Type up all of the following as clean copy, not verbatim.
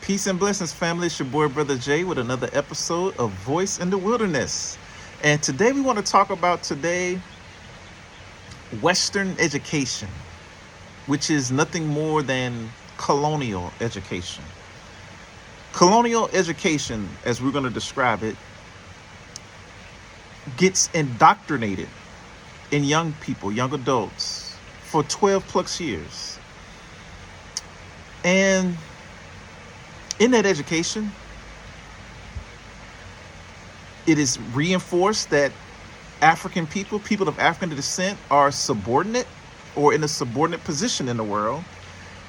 Peace and blessings, family. It's your boy, Brother Jay, with another episode of Voice in the Wilderness. And today we want to talk about Western education, which is nothing more than colonial education. Colonial education, as we're going to describe it, gets indoctrinated in young people, young adults, for 12 plus years. And in that education, it is reinforced that African people, people of African descent, are subordinate or in a subordinate position in the world,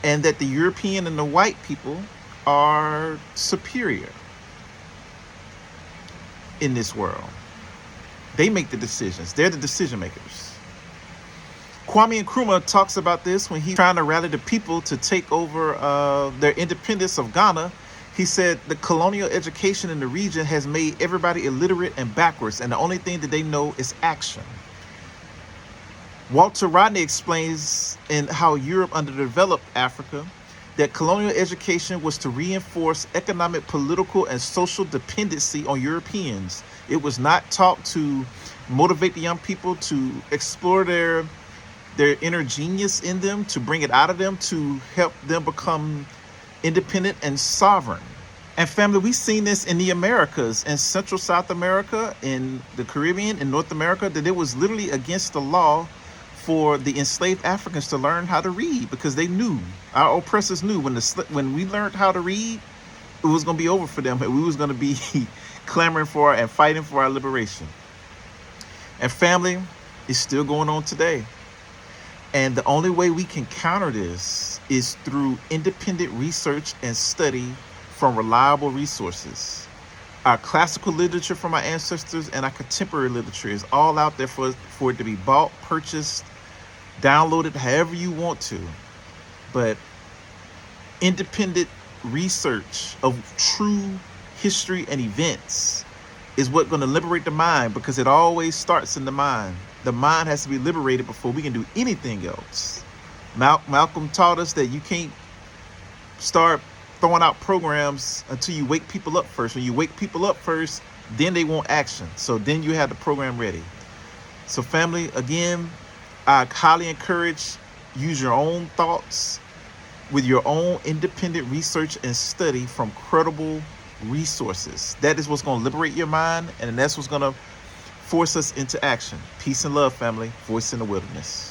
and that the European and the white people are superior in this world. They make the decisions. They're the decision makers. Kwame Nkrumah talks about this when he's trying to rally the people to take over their independence of Ghana. He said the colonial education in the region has made everybody illiterate and backwards, and the only thing that they know is action. Walter Rodney explains in How Europe Underdeveloped Africa that colonial education was to reinforce economic, political, and social dependency on Europeans. It was not taught to motivate the young people to explore their inner genius in them, to bring it out of them, to help them become independent and sovereign. And family, we've seen this in the Americas, in Central South America, in the Caribbean, in North America, that it was literally against the law for the enslaved Africans to learn how to read, because they knew, our oppressors knew, when we learned how to read, it was going to be over for them, and we was going to be clamoring for and fighting for our liberation. And family, it's still going on today. And the only way we can counter this is through independent research and study from reliable resources. Our classical literature from our ancestors and our contemporary literature is all out there for it to be bought, purchased, downloaded, however you want to. But independent research of true history and events is what's going to liberate the mind, because it always starts in the mind. The mind has to be liberated before we can do anything else. Malcolm taught us that you can't start throwing out programs until you wake people up first. When you wake people up first, then they want action. So then you have the program ready. So family, again, I highly encourage, use your own thoughts with your own independent research and study from credible resources. That is what's going to liberate your mind, and that's what's going to force us into action. Peace and love, family. Voice in the Wilderness.